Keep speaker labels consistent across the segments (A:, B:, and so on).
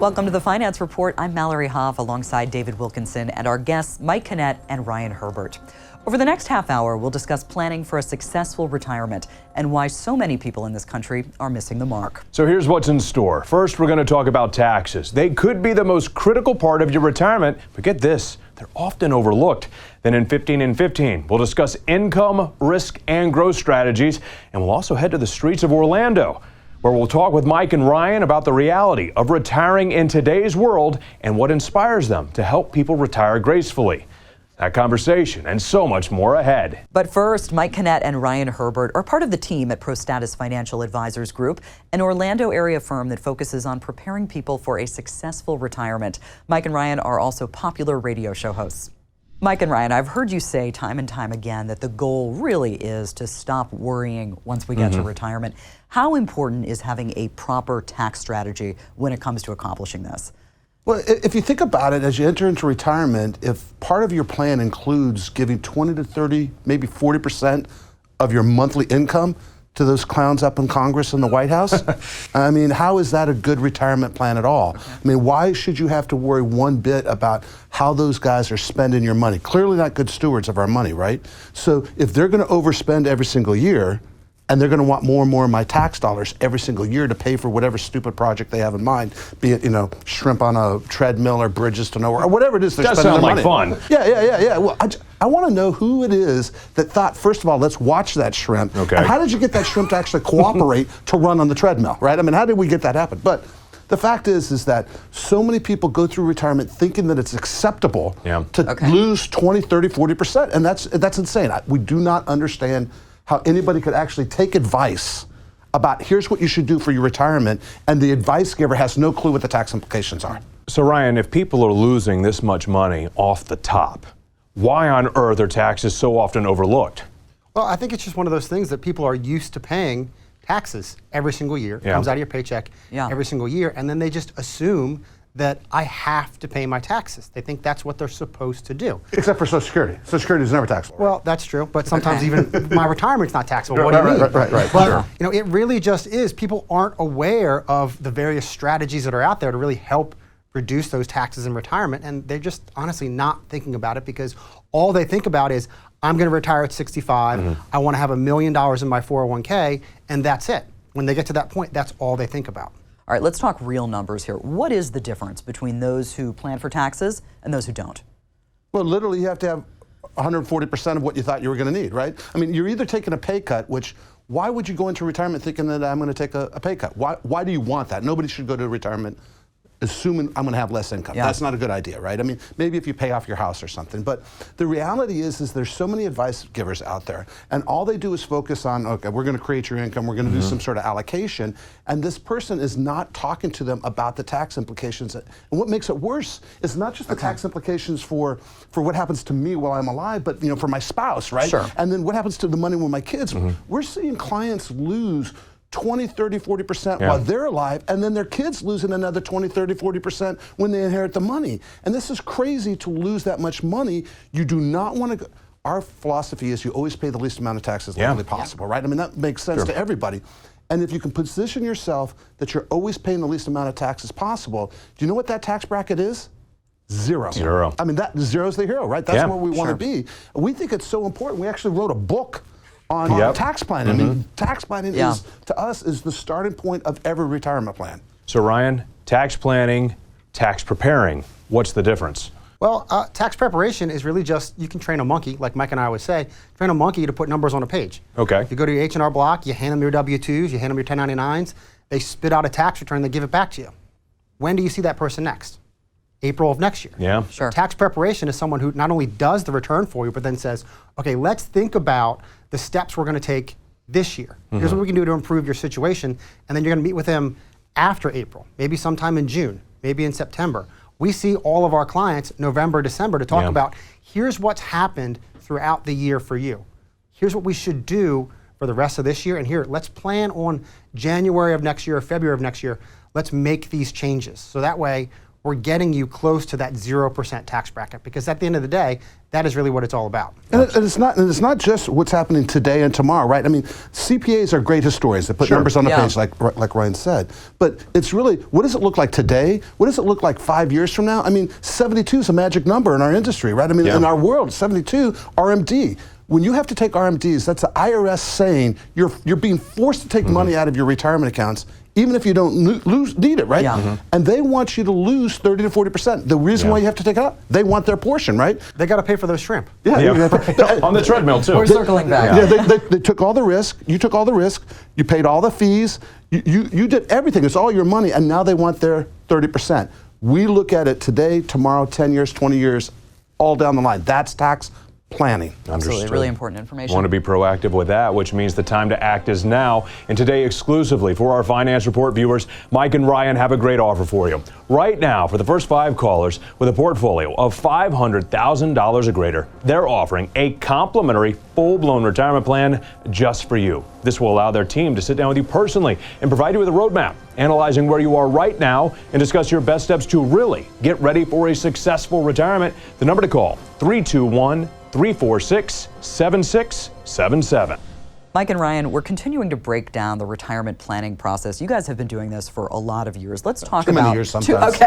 A: Welcome to the Finance Report. I'm Mallory Hoff alongside David Wilkinson and our guests Mike Canet and Ryan Herbert. Over the next half hour, we'll discuss planning for a successful retirement and why so many people in this country are missing the mark.
B: So here's what's in store. First, we're going to talk about taxes. They could be the most critical part of your retirement, but get this, they're often overlooked. Then in 15 in 15, we'll discuss income, risk, and growth strategies, and we'll also head to the streets of Orlando, where we'll talk with Mike and Ryan about the reality of retiring in today's world and what inspires them to help people retire gracefully. That conversation and so much more ahead.
A: But first, Mike Canet and Ryan Herbert are part of the team at ProStatus Financial Advisors Group, an Orlando area firm that focuses on preparing people for a successful retirement. Mike and Ryan are also popular radio show hosts. Mike and Ryan, I've heard you say time and time again that the goal really is to stop worrying once we get to retirement. How important is having a proper tax strategy when it comes to accomplishing this?
C: Well, if you think about it, as you enter into retirement, if part of your plan includes giving 20 to 30, maybe 40% of your monthly income to those clowns up in Congress and the White House, I mean, how is that a good retirement plan at all? I mean, why should you have to worry one bit about how those guys are spending your money? Clearly not good stewards of our money, right? So if they're going to overspend every single year, and they're going to want more and more of my tax dollars every single year to pay for whatever stupid project they have in mind, be it, shrimp on a treadmill or bridges to nowhere, or whatever it is they're spending their money.
B: Does sound like fun.
C: Yeah. Well, I want to know who it is that thought, first of all, let's watch that shrimp.
B: Okay.
C: And how did you get that shrimp to actually cooperate to run on the treadmill, right? I mean, how did we get that happen? But the fact is that so many people go through retirement thinking that it's acceptable to lose 20, 30, 40%, and that's insane. We do not understand how anybody could actually take advice about here's what you should do for your retirement, and the advice giver has no clue what the tax implications are.
B: So Ryan, if people are losing this much money off the top, why on earth are taxes so often overlooked?
D: Well, I think it's just one of those things that people are used to paying taxes every single year. It comes out of your paycheck every single year, and then they just assume that I have to pay my taxes. They think that's what they're supposed to do.
C: Except for Social Security. Social Security is never taxable.
D: Well, that's true, but sometimes even my retirement's not taxable. What do you mean?
C: Right.
D: But it really just is. People aren't aware of the various strategies that are out there to really help reduce those taxes in retirement, and they're just honestly not thinking about it because all they think about is, I'm going to retire at 65, I want to have $1 million in my 401k, and that's it. When they get to that point, that's all they think about.
A: All right, let's talk real numbers here. What is the difference between those who plan for taxes and those who don't?
C: Well, literally, you have to have 140% of what you thought you were going to need, right? I mean, you're either taking a pay cut, which, why would you go into retirement thinking that I'm going to take a pay cut? Why do you want that? Nobody should go to retirement assuming I'm going to have less income. That's not a good idea, right? I mean, maybe if you pay off your house or something, but the reality is there's so many advice givers out there, and all they do is focus on, okay, we're going to create your income, we're going to do some sort of allocation, and this person is not talking to them about the tax implications. And what makes it worse is not just the tax implications for what happens to me while I'm alive, but for my spouse, right?
A: Sure.
C: And then what happens to the money when my kids, we're seeing clients lose 20, 30, 40% while they're alive, and then their kids losing another 20, 30, 40% when they inherit the money. And this is crazy to lose that much money. You do not want to go. Our philosophy is you always pay the least amount of taxes legally possible, right? I mean, that makes sense to everybody. And if you can position yourself that you're always paying the least amount of taxes possible, do you know what that tax bracket is? Zero. I mean, that zero's the hero, right? That's where we want to be. We think it's so important. We actually wrote a book on tax planning. I mean, tax planning is, to us, is the starting point of every retirement plan.
B: So Ryan, tax planning, tax preparing, what's the difference?
D: Well, tax preparation is really just, you can train a monkey, like Mike and I always say, train a monkey to put numbers on a page.
B: Okay.
D: You go to your H&R Block, you hand them your W-2s, you hand them your 1099s, they spit out a tax return, they give it back to you. When do you see that person next? April of next year.
B: Yeah.
A: Sure.
D: Tax preparation is someone who not only does the return for you, but then says, okay, let's think about the steps we're going to take this year. Here's what we can do to improve your situation. And then you're going to meet with them after April, maybe sometime in June, maybe in September. We see all of our clients November, December to talk about, here's what's happened throughout the year for you. Here's what we should do for the rest of this year. And here, let's plan on January of next year or February of next year. Let's make these changes. So that way, we're getting you close to that 0% tax bracket, because at the end of the day, that is really what it's all about.
C: And it's not just what's happening today and tomorrow, right? I mean, CPAs are great historians. They put numbers on the page, like Ryan said. But it's really, what does it look like today? What does it look like 5 years from now? I mean, 72 is a magic number in our industry, right? I mean, in our world, 72 RMD. When you have to take RMDs, that's the IRS saying you're being forced to take money out of your retirement accounts, even if you don't need it, right? And they want you to lose 30 to 40%. The reason why you have to take it out, they want their portion, right?
D: They got to pay for those shrimp.
B: On the treadmill, too.
A: We're circling back.
C: Yeah, they took all the risk. You took all the risk. You paid all the fees. You did everything. It's all your money, and now they want their 30%. We look at it today, tomorrow, 10 years, 20 years, all down the line. That's tax planning.
A: Absolutely, really important information.
B: Want to be proactive with that, which means the time to act is now. And today, exclusively for our Finance Report viewers, Mike and Ryan have a great offer for you. Right now, for the first 5 callers with a portfolio of $500,000 or greater, they're offering a complimentary full-blown retirement plan just for you. This will allow their team to sit down with you personally and provide you with a roadmap, analyzing where you are right now and discuss your best steps to really get ready for a successful retirement. The number to call, 321-346-7677.
A: Mike and Ryan, we're continuing to break down the retirement planning process. You guys have been doing this for a lot of years. Let's talk
C: Too many years sometimes.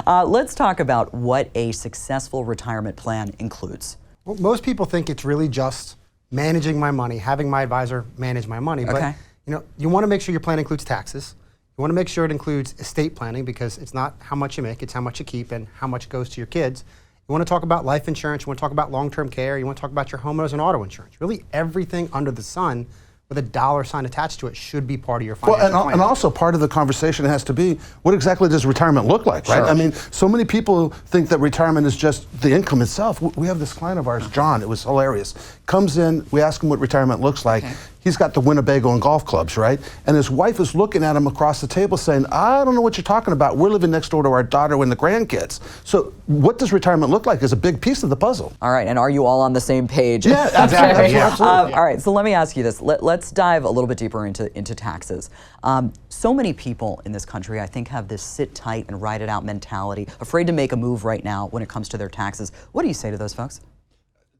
A: Let's talk about what a successful retirement plan includes.
D: Well, most people think it's really just managing my money, having my advisor manage my money. But you want to make sure your plan includes taxes. You want to make sure it includes estate planning, because it's not how much you make, it's how much you keep and how much goes to your kids. You want to talk about life insurance, you want to talk about long-term care, you want to talk about your homeowners and auto insurance. Really everything under the sun with a dollar sign attached to it should be part of your financial plan.
C: And also part of the conversation has to be, what exactly does retirement look like, right? I mean, so many people think that retirement is just the income itself. We have this client of ours, John, it was hilarious. Comes in, we ask him what retirement looks like. He's got the Winnebago and golf clubs, right? And his wife is looking at him across the table saying, I don't know what you're talking about. We're living next door to our daughter and the grandkids. So what does retirement look like is a big piece of the puzzle.
A: All right, and are you all on the same page?
C: Yeah, exactly. Absolutely.
A: All right, so let me ask you this. Let's dive a little bit deeper into taxes. So many people in this country, I think, have this sit tight and ride it out mentality, afraid to make a move right now when it comes to their taxes. What do you say to those folks?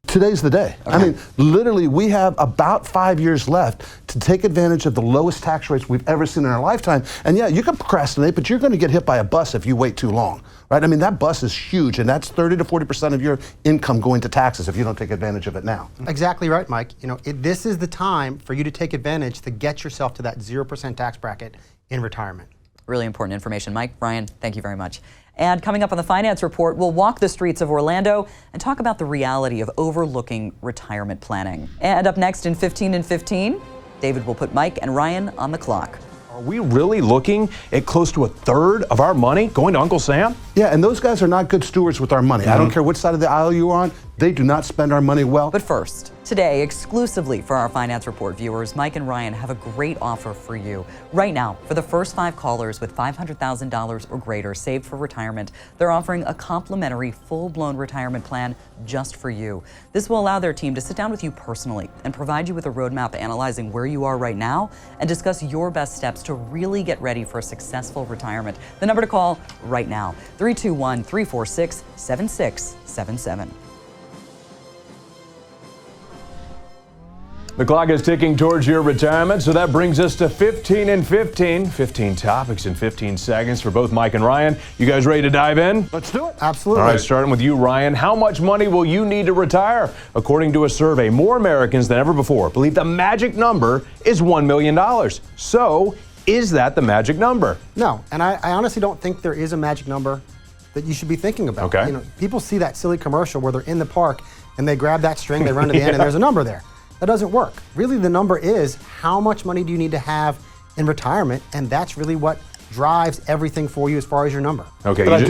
C: Today's the day. I mean, literally, we have about 5 years left to take advantage of the lowest tax rates we've ever seen in our lifetime. And yeah, you can procrastinate, but you're going to get hit by a bus if you wait too long, right? I mean, that bus is huge, and that's 30 to 40% of your income going to taxes if you don't take advantage of it now.
D: Exactly right, Mike. This is the time for you to take advantage to get yourself to that 0% tax bracket in retirement.
A: Really important information. Mike, Ryan, thank you very much. And coming up on the Finance Report, we'll walk the streets of Orlando and talk about the reality of overlooking retirement planning. And up next in 15 in 15, David will put Mike and Ryan on the clock.
B: Are we really looking at close to a third of our money going to Uncle Sam?
C: Yeah, and those guys are not good stewards with our money. I don't care which side of the aisle you're on, they do not spend our money well.
A: But first, today, exclusively for our Finance Report viewers, Mike and Ryan have a great offer for you. Right now, for the first 5 callers with $500,000 or greater saved for retirement, they're offering a complimentary full-blown retirement plan just for you. This will allow their team to sit down with you personally and provide you with a roadmap analyzing where you are right now and discuss your best steps to really get ready for a successful retirement. The number to call right now, 321-346-7677.
B: The clock is ticking towards your retirement, so that brings us to 15 in 15. 15 topics in 15 seconds for both Mike and Ryan. You guys ready to dive in?
C: Let's do it.
D: Absolutely.
B: All right, starting with you, Ryan. How much money will you need to retire? According to a survey, more Americans than ever before believe the magic number is $1 million. So, is that the magic number?
D: No, and I honestly don't think there is a magic number that you should be thinking about.
B: Okay.
D: People see that silly commercial where they're in the park and they grab that string, they run to the end, and there's a number there. That doesn't work. Really, the number is how much money do you need to have in retirement, and that's really what drives everything for you as far as your number.
B: Okay.
C: But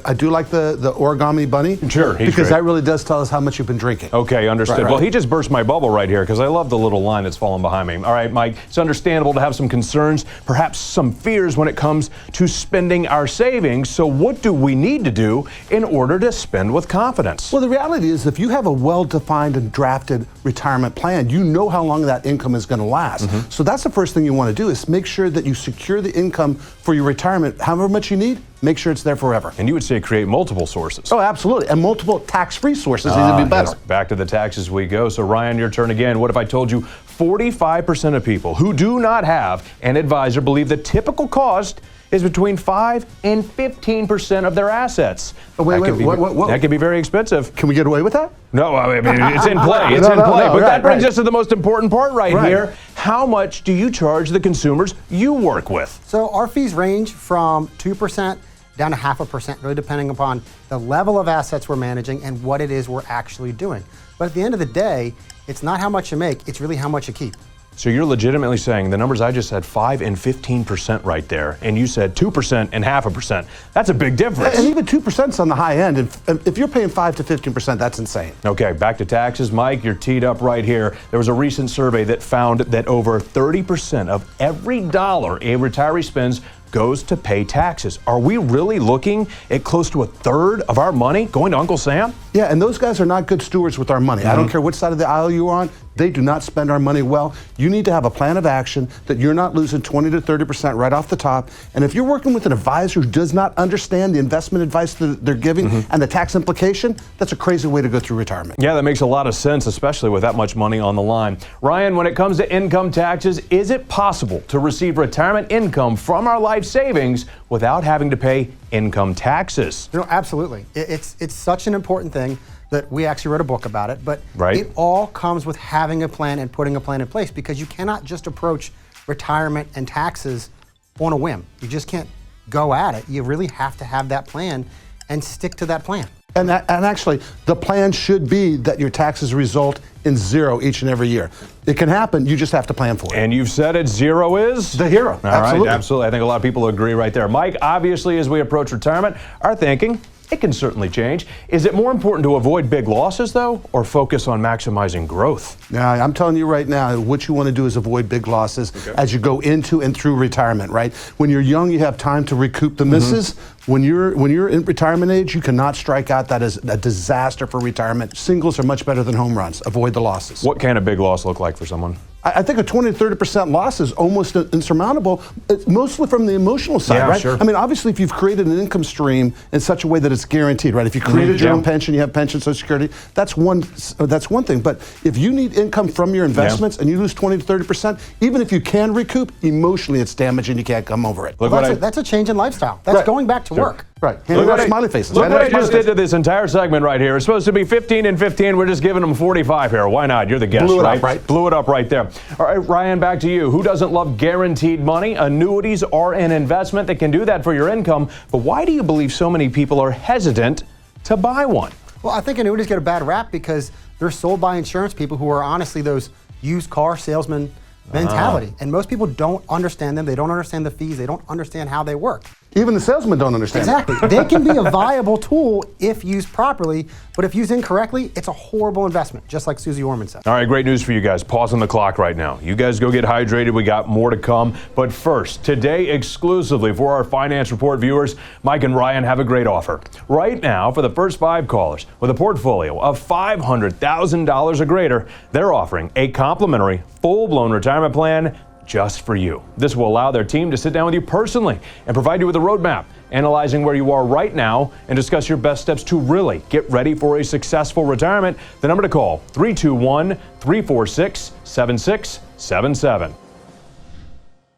C: I do like the origami bunny.
B: Sure, he's
C: because
B: great.
C: that really does tell us how much you've been drinking.
B: Okay, understood.
C: Right.
B: Well, he just burst my bubble right here because I love the little line that's falling behind me. All right, Mike, it's understandable to have some concerns, perhaps some fears when it comes to spending our savings. So what do we need to do in order to spend with confidence?
C: Well, the reality is if you have a well-defined and drafted retirement plan, you know how long that income is going to last. So that's the first thing you want to do is make sure that you secure the income for your retirement, however much you need, make sure it's there forever.
B: And you would say create multiple sources.
C: Oh, absolutely. And multiple tax-free sources need to be better.
B: Yes, back to the taxes we go. So Ryan, your turn again. What if I told you 45% of people who do not have an advisor believe the typical cost is between 5 and 15% of their assets?
C: Wait,
B: that can be very expensive.
C: Can we get away with that?
B: No, I mean, it's in play. It's in play. But that brings us to the most important part right here. How much do you charge the consumers you work with?
D: So our fees range from 2% down to 0.5%, really depending upon the level of assets we're managing and what it is we're actually doing. But at the end of the day, it's not how much you make, it's really how much you keep.
B: So you're legitimately saying the numbers I just said, 5 and 15% right there, and you said 2% and 0.5%. That's a big difference.
C: And even 2% is on the high end. And if you're paying 5 to 15%, that's insane.
B: Okay, back to taxes. Mike, you're teed up right here. There was a recent survey that found that over 30% of every dollar a retiree spends goes to pay taxes. Are we really looking at close to a third of our money going to Uncle Sam?
C: Yeah, and those guys are not good stewards with our money. I don't care which side of the aisle you're on. They do not spend our money well. You need to have a plan of action that you're not losing 20 to 30% right off the top. And if you're working with an advisor who does not understand the investment advice that they're giving and the tax implication, that's a crazy way to go through retirement.
B: Yeah, that makes a lot of sense, especially with that much money on the line. Ryan, when it comes to income taxes, is it possible to receive retirement income from our life savings without having to pay income taxes?
D: You know, absolutely. It's such an important thing that we actually wrote a book about it, but it all comes with having a plan and putting a plan in place, because you cannot just approach retirement and taxes on a whim. You just can't go at it. You really have to have that plan and stick to that plan.
C: And actually, the plan should be that your taxes result in zero each and every year. It can happen, you just have to plan for it.
B: And you've said it, zero is?
C: The hero.
B: All right, absolutely. I think a lot of people agree right there. Mike, obviously, as we approach retirement, our thinking, it can certainly change. Is it more important to avoid big losses, though, or focus on maximizing growth?
C: Now, I'm telling you right now, what you want to do is avoid big losses as you go into and through retirement, right? When you're young, you have time to recoup the misses. When you're in retirement age, you cannot strike out. That is a disaster for retirement. Singles are much better than home runs. Avoid the losses.
B: What can a big loss look like for someone?
C: I think a 20 to 30% loss is almost insurmountable, mostly from the emotional side, right?
B: Sure.
C: I mean, obviously, if you've created an income stream in such a way that it's guaranteed, right? If you created your own pension, you have pension, Social Security, that's one thing. But if you need income from your investments and you lose 20 to 30%, even if you can recoup, emotionally it's damaging. You can't come over it.
D: Well, that's a change in lifestyle. That's going back to work.
C: Right. Look at smiley faces.
B: Look what I just did to this entire segment right here. It's supposed to be 15 and 15. We're just giving them 45 here. Why not? You're the guest,
C: Blew it
B: right?
C: up, right?
B: Blew it up right there. All right, Ryan, back to you. Who doesn't love guaranteed money? Annuities are an investment that can do that for your income. But why do you believe so many people are hesitant to buy one?
D: Well, I think annuities get a bad rap because they're sold by insurance people who are honestly those used car salesman mentality. And most people don't understand them. They don't understand the fees. They don't understand how they work.
C: Even the salesmen don't understand.
D: Exactly. They can be a viable tool if used properly, but if used incorrectly, it's a horrible investment, just like Susie Orman said.
B: All right, great news for you guys. Pausing the clock right now. You guys go get hydrated. We got more to come. But first, today exclusively for our Finance Report viewers, Mike and Ryan have a great offer. Right now, for the first 5 callers with a portfolio of $500,000 or greater, they're offering a complimentary, full-blown retirement plan just for you. This will allow their team to sit down with you personally and provide you with a roadmap, analyzing where you are right now and discuss your best steps to really get ready for a successful retirement. The number to call, 321-346-7677.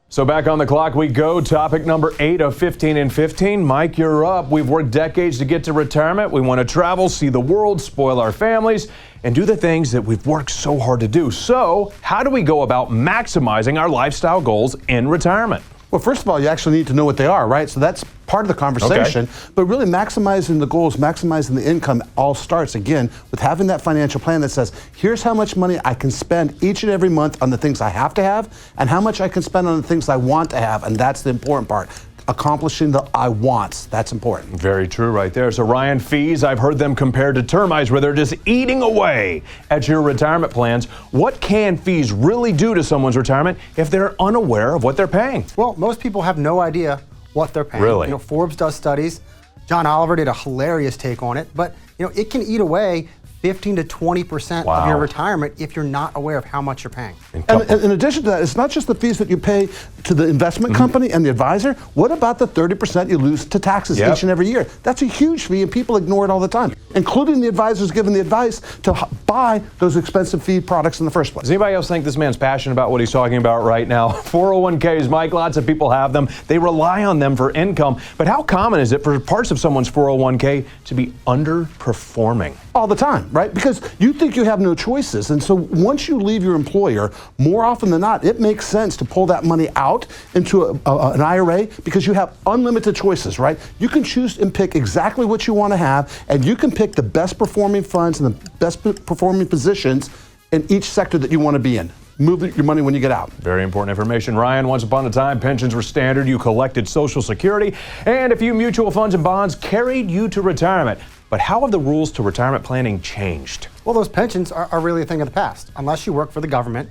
B: So back on the clock we go. Topic number 8 of 15 and 15. Mike, you're up. We've worked decades to get to retirement. We want to travel, see the world, spoil our families, and do the things that we've worked so hard to do. So how do we go about maximizing our lifestyle goals in retirement?
C: Well, first of all, you actually need to know what they are, right? So that's part of the conversation. But really maximizing the goals, maximizing the income all starts, again, with having that financial plan that says, here's how much money I can spend each and every month on the things I have to have, and how much I can spend on the things I want to have. And that's the important part. Accomplishing the I wants. That's important.
B: Very true right there. So Ryan, fees, I've heard them compared to termites where they're just eating away at your retirement plans. What can fees really do to someone's retirement if they're unaware of what they're paying?
D: Well, most people have no idea what they're paying.
B: Really?
D: You know, Forbes does studies. John Oliver did a hilarious take on it, but you know, it can eat away 15 to 20%
B: Wow.
D: of your retirement if you're not aware of how much you're paying.
C: And in addition to that, it's not just the fees that you pay to the investment company and the advisor. What about the 30% you lose to taxes
B: Yep.
C: each and every year? That's a huge fee, and people ignore it all the time, including the advisors giving the advice to buy those expensive fee products in the first place.
B: Does anybody else think this man's passionate about what he's talking about right now? 401ks, Mike, lots of people have them. They rely on them for income. But how common is it for parts of someone's 401k to be underperforming?
C: All the time, right? Because you think you have no choices. And so once you leave your employer, more often than not, it makes sense to pull that money out into an IRA because you have unlimited choices, right? You can choose and pick exactly what you want to have, and you can pick the best performing funds and the best performing positions in each sector that you want to be in. Move your money when you get out.
B: Very important information. Ryan, once upon a time, pensions were standard. You collected Social Security, and a few mutual funds and bonds carried you to retirement. But how have the rules to retirement planning changed?
D: Well, those pensions are really a thing of the past. Unless you work for the government,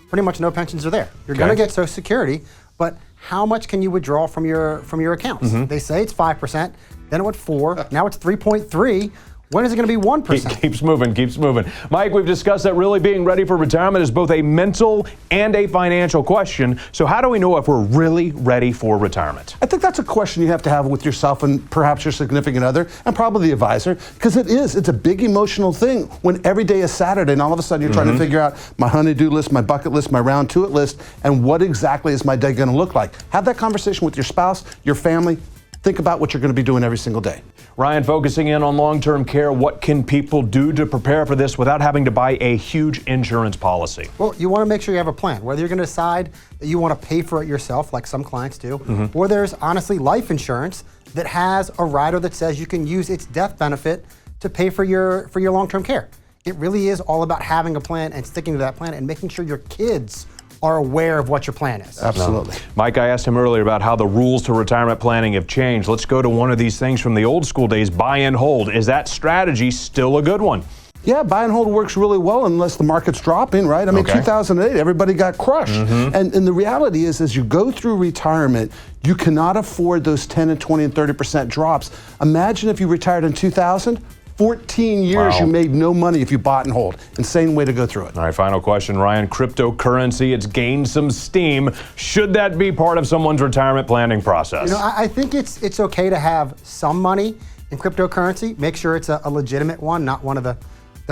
D: pretty much no pensions are there. You're going to get Social Security, but how much can you withdraw from your accounts? They say it's 5%, then it went 4%, now it's 3.3%. When is it going to be 1%?
B: Keeps moving, keeps moving. Mike, we've discussed that really being ready for retirement is both a mental and a financial question. So how do we know if we're really ready for retirement?
C: I think that's a question you have to have with yourself and perhaps your significant other and probably the advisor, because it's a big emotional thing when every day is Saturday and all of a sudden you're trying to figure out my honey-do list, my bucket list, my round to it list, and what exactly is my day going to look like. Have that conversation with your spouse, your family. Think about what you're going to be doing every single day.
B: Ryan, focusing in on long-term care, what can people do to prepare for this without having to buy a huge insurance policy?
D: Well, you want to make sure you have a plan. Whether you're going to decide that you want to pay for it yourself, like some clients do, or there's honestly life insurance that has a rider that says you can use its death benefit to pay for your long-term care. It really is all about having a plan and sticking to that plan and making sure your kids are aware of what your plan is.
C: Absolutely.
B: Mike, I asked him earlier about how the rules to retirement planning have changed. Let's go to one of these things from the old school days, buy and hold. Is that strategy still a good one?
C: Yeah, buy and hold works really well unless the market's dropping, right? I mean, 2008, everybody got crushed. And the reality is, as you go through retirement, you cannot afford those 10 and 20 and 30% drops. Imagine if you retired in 2000, 14 years you made no money if you bought and hold. Insane way to go through it.
B: All right, final question, Ryan. Cryptocurrency, it's gained some steam. Should that be part of someone's retirement planning process?
D: You know, I think it's okay to have some money in cryptocurrency. Make sure it's a legitimate one, not one of the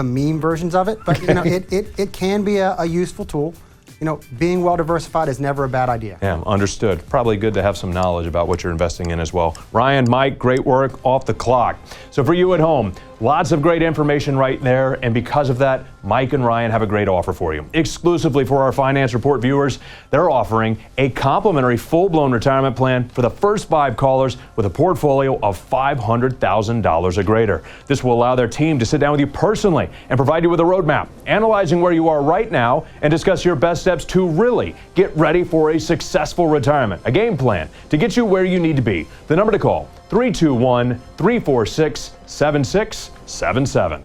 D: meme versions of it. But you know, it can be a useful tool. You know, being well diversified is never a bad idea.
B: Yeah, understood. Probably good to have some knowledge about what you're investing in as well. Ryan, Mike, great work off the clock. So for you at home, lots of great information right there. And because of that, Mike and Ryan have a great offer for you. Exclusively for our Finance Report viewers, they're offering a complimentary full-blown retirement plan for the first 5 callers with a portfolio of $500,000 or greater. This will allow their team to sit down with you personally and provide you with a roadmap, analyzing where you are right now and discuss your best steps to really get ready for a successful retirement. A game plan to get you where you need to be. The number to call, 321-346-7677.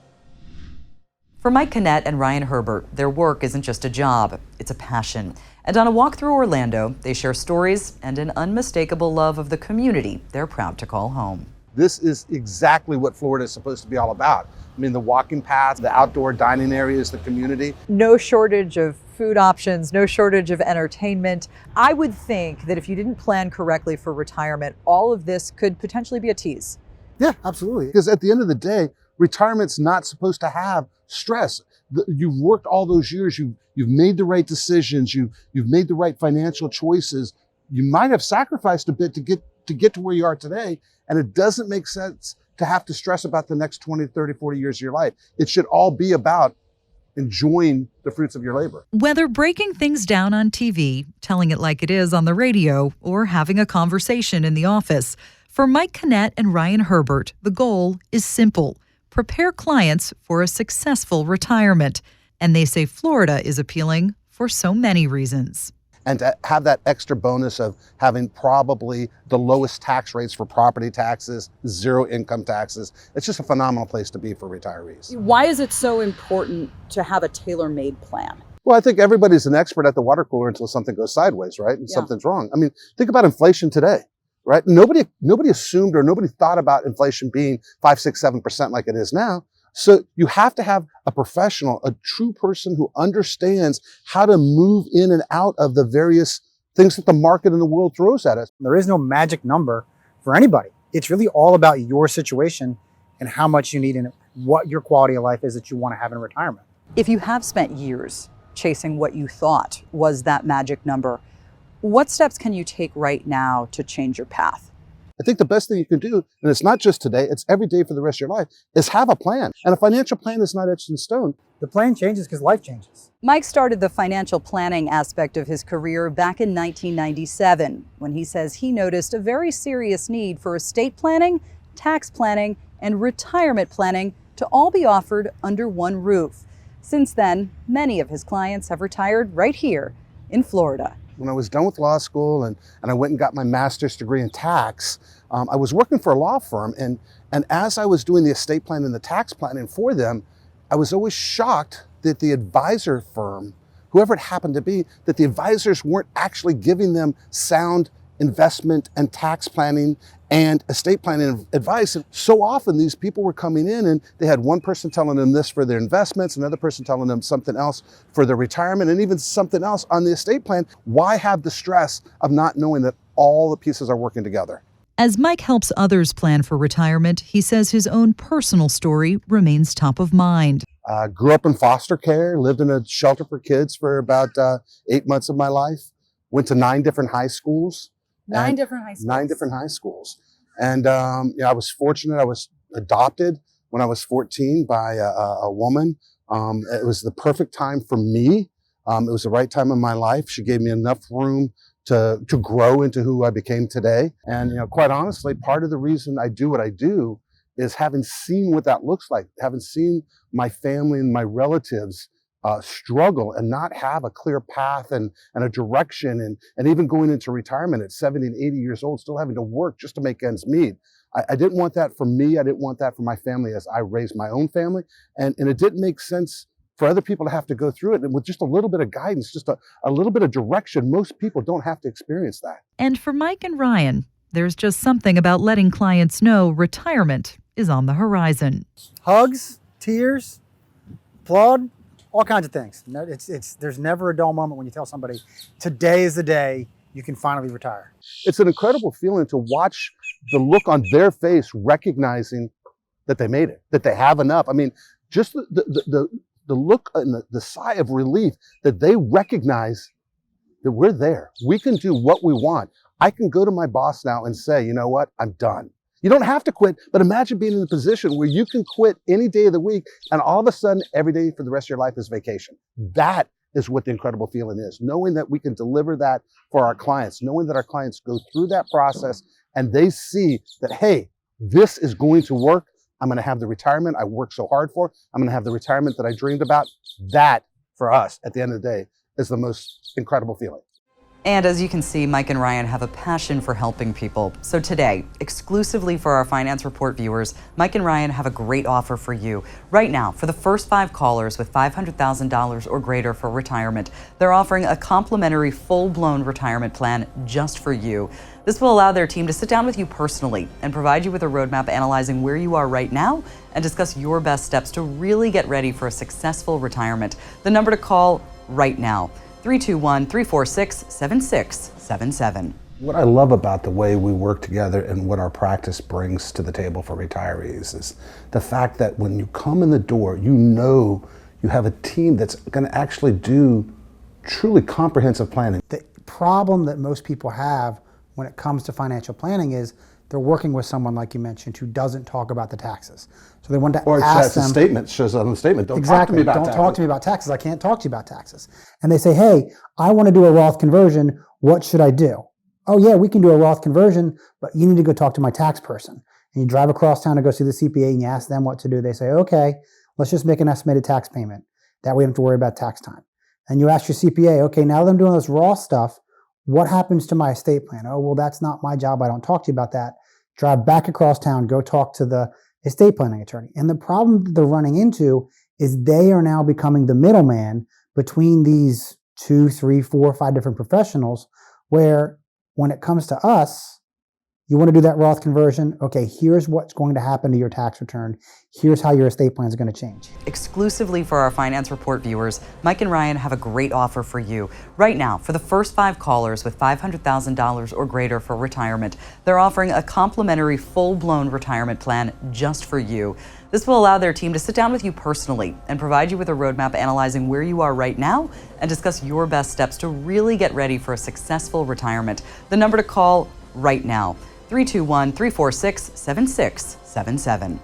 A: For Mike Kinnett and Ryan Herbert, their work isn't just a job, it's a passion. And on a walk through Orlando, they share stories and an unmistakable love of the community they're proud to call home.
C: This is exactly what Florida is supposed to be all about. I mean, the walking paths, the outdoor dining areas, the community.
E: No shortage of food options, no shortage of entertainment. I would think that if you didn't plan correctly for retirement, all of this could potentially be a tease.
C: Yeah, absolutely. Because at the end of the day, retirement's not supposed to have stress. You've worked all those years. You've made the right decisions. You've made the right financial choices. You might have sacrificed a bit to get to where you are today, and it doesn't make sense to have to stress about the next 20, 30, 40 years of your life. It should all be about enjoying the fruits of your labor.
F: Whether breaking things down on TV, telling it like it is on the radio, or having a conversation in the office, for Mike Kinnett and Ryan Herbert, the goal is simple: prepare clients for a successful retirement. And they say Florida is appealing for so many reasons.
C: And to have that extra bonus of having probably the lowest tax rates for property taxes, 0 income taxes, it's just a phenomenal place to be for retirees.
G: Why is it so important to have a tailor-made plan?
C: Well, I think everybody's an expert at the water cooler until something goes sideways, right? And something's wrong. I mean, think about inflation today, right? Nobody assumed or nobody thought about inflation being 5, 6, 7% like it is now. So you have to have a professional, a true person who understands how to move in and out of the various things that the market and the world throws at us.
H: There is no magic number for anybody. It's really all about your situation and how much you need and what your quality of life is that you want to have in retirement.
G: If you have spent years chasing what you thought was that magic number, what steps can you take right now to change your path?
C: I think the best thing you can do, and it's not just today, it's every day for the rest of your life, is have a plan. And a financial plan is not etched in stone.
H: The plan changes because life changes.
G: Mike started the financial planning aspect of his career back in 1997, when he says he noticed a very serious need for estate planning, tax planning, and retirement planning to all be offered under one roof. Since then, many of his clients have retired right here in Florida.
C: When I was done with law school and I went and got my master's degree in tax, I was working for a law firm. And as I was doing the estate plan and the tax planning for them, I was always shocked that the advisor firm, whoever it happened to be, that the advisors weren't actually giving them sound investment and tax planning and estate planning advice. And so often these people were coming in and they had one person telling them this for their investments, another person telling them something else for their retirement, and even something else on the estate plan. Why have the stress of not knowing that all the pieces are working together?
F: As Mike helps others plan for retirement, he says his own personal story remains top of mind.
C: Grew up in foster care, lived in a shelter for kids for about 8 months of my life, went to 9 different high schools.
G: 9 different high schools.
C: 9 different high schools. And I was fortunate. I was adopted when I was 14 by a woman. It was the perfect time for me. It was the right time in my life. She gave me enough room to grow into who I became today. And quite honestly, part of the reason I do what I do is having seen what that looks like, having seen my family and my relatives struggle and not have a clear path and a direction, and even going into retirement at 70 and 80 years old, still having to work just to make ends meet. I didn't want that for me. I didn't want that for my family as I raised my own family. And it didn't make sense for other people to have to go through it. And with just a little bit of guidance, just a little bit of direction, most people don't have to experience that.
F: And for Mike and Ryan, there's just something about letting clients know retirement is on the horizon.
H: Hugs, tears, applaud, all kinds of things. There's never a dull moment when you tell somebody, today is the day you can finally retire.
C: It's an incredible feeling to watch the look on their face, recognizing that they made it, that they have enough. I mean, just the look and the sigh of relief that they recognize that we're there. We can do what we want. I can go to my boss now and say, you know what, I'm done. You don't have to quit, but imagine being in a position where you can quit any day of the week and all of a sudden every day for the rest of your life is vacation. That is what the incredible feeling is, knowing that we can deliver that for our clients, knowing that our clients go through that process and they see that, hey, this is going to work. I'm going to have the retirement I worked so hard for. I'm going to have the retirement that I dreamed about. That, for us, at the end of the day, is the most incredible feeling.
A: And as you can see, Mike and Ryan have a passion for helping people. So today, exclusively for our Finance Report viewers, Mike and Ryan have a great offer for you. Right now, for the first 5 callers with $500,000 or greater for retirement, they're offering a complimentary full-blown retirement plan just for you. This will allow their team to sit down with you personally and provide you with a roadmap analyzing where you are right now and discuss your best steps to really get ready for a successful retirement. The number to call right now, 321-346-7677.
C: What I love about the way we work together and what our practice brings to the table for retirees is the fact that when you come in the door, you know you have a team that's going to actually do truly comprehensive planning.
H: The problem that most people have when it comes to financial planning is they're working with someone, like you mentioned, who doesn't talk about the taxes. So they want to ask them.
C: Or a statement, shows on the statement, don't
H: exactly,
C: talk to me about
H: don't
C: taxes.
H: talk to me about taxes. I can't talk to you about taxes. And they say, hey, I want to do a Roth conversion. What should I do? Oh yeah, we can do a Roth conversion, but you need to go talk to my tax person. And you drive across town to go see the CPA and you ask them what to do. They say, okay, let's just make an estimated tax payment. That way you don't have to worry about tax time. And you ask your CPA, okay, now that I'm doing this Roth stuff, what happens to my estate plan? Oh, well, that's not my job. I don't talk to you about that. Drive back across town, go talk to the estate planning attorney. And the problem that they're running into is they are now becoming the middleman between these 2, 3, 4, 5 different professionals, where when it comes to us, You want to do that Roth conversion? Okay, here's what's going to happen to your tax return. Here's how your estate plan is going to change.
A: Exclusively for our Finance Report viewers, Mike and Ryan have a great offer for you. Right now, for the first 5 callers with $500,000 or greater for retirement, they're offering a complimentary full-blown retirement plan just for you. This will allow their team to sit down with you personally and provide you with a roadmap analyzing where you are right now and discuss your best steps to really get ready for a successful retirement. The number to call right now, 321-346-7677.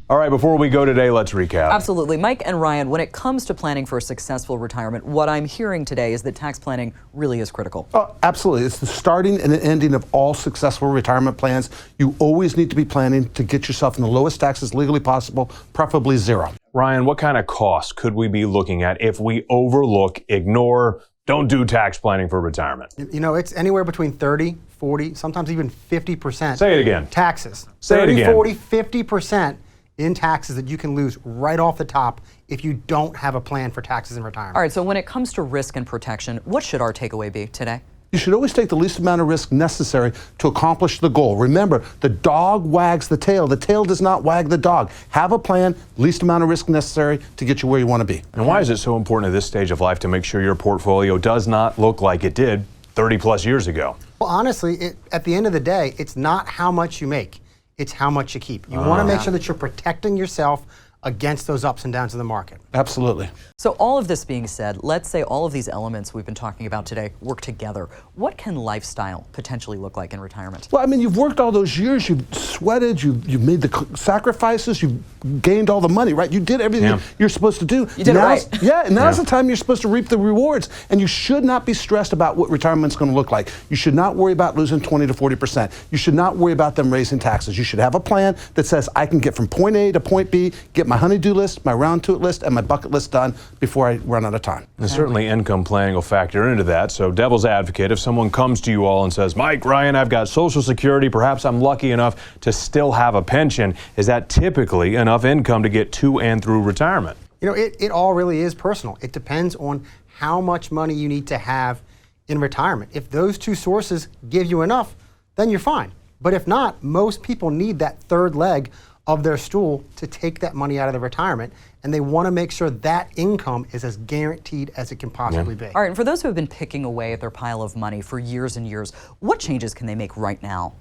B: All right, before we go today, let's recap.
A: Absolutely. Mike and Ryan, when it comes to planning for a successful retirement, what I'm hearing today is that tax planning really is critical.
C: Absolutely. It's the starting and the ending of all successful retirement plans. You always need to be planning to get yourself in the lowest taxes legally possible, preferably zero.
B: Ryan, what kind of costs could we be looking at if we overlook, ignore, don't do tax planning for retirement?
D: You know, it's anywhere between 30, 40, sometimes even 50%.
B: Say it again.
D: Taxes.
B: Say it again.
D: 40, 50% in taxes that you can lose right off the top if you don't have a plan for taxes in retirement.
A: All right, so when it comes to risk and protection, what should our takeaway be today?
C: You should always take the least amount of risk necessary to accomplish the goal. Remember, the dog wags the tail. The tail does not wag the dog. Have a plan, least amount of risk necessary to get you where you want to be.
B: And why is it so important at this stage of life to make sure your portfolio does not look like it did 30 plus years ago?
D: Well, honestly, at the end of the day, it's not how much you make, it's how much you keep. You want to make sure that you're protecting yourself against those ups and downs of the market.
C: Absolutely.
A: So all of this being said, let's say all of these elements we've been talking about today work together. What can lifestyle potentially look like in retirement?
C: Well, I mean, you've worked all those years, you've sweated, you've made the sacrifices, you've gained all the money, right? You did everything you're supposed to do.
A: You did it right.
C: Yeah, and now's the time you're supposed to reap the rewards. And you should not be stressed about what retirement's going to look like. You should not worry about losing 20 to 40%. You should not worry about them raising taxes. You should have a plan that says, I can get from point A to point B, get my honey-do list, my round-to-it list, and my bucket list done before I run out of time.
B: And certainly income planning will factor into that. So devil's advocate, if someone comes to you all and says, Mike, Ryan, I've got Social Security, perhaps I'm lucky enough to still have a pension, is that typically enough income to get to and through retirement?
D: You know, it all really is personal. It depends on how much money you need to have in retirement. If those two sources give you enough, then you're fine. But if not, most people need that third leg of their stool to take that money out of the retirement, and they want to make sure that income is as guaranteed as it can possibly be.
A: All right, and for those who have been picking away at their pile of money for years and years, what changes can they make right now?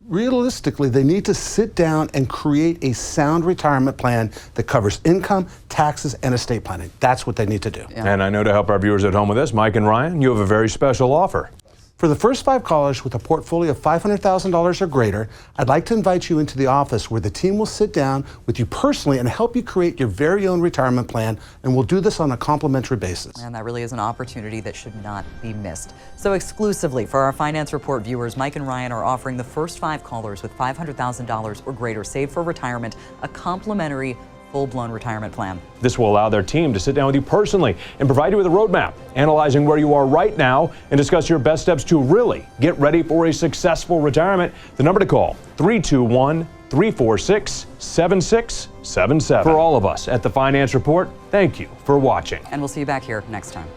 C: Realistically, they need to sit down and create a sound retirement plan that covers income, taxes, and estate planning. That's what they need to do.
B: And I know to help our viewers at home with this, Mike and Ryan, you have a very special offer.
C: For the first 5 callers with a portfolio of $500,000 or greater, I'd like to invite you into the office where the team will sit down with you personally and help you create your very own retirement plan, and we'll do this on a complimentary basis.
A: And that really is an opportunity that should not be missed. So exclusively for our Finance Report viewers, Mike and Ryan are offering the first 5 callers with $500,000 or greater saved for retirement a complimentary full-blown retirement plan.
B: This will allow their team to sit down with you personally and provide you with a roadmap, analyzing where you are right now and discuss your best steps to really get ready for a successful retirement. The number to call, 321-346-7677. For all of us at the Finance Report, thank you for watching.
A: And we'll see you back here next time.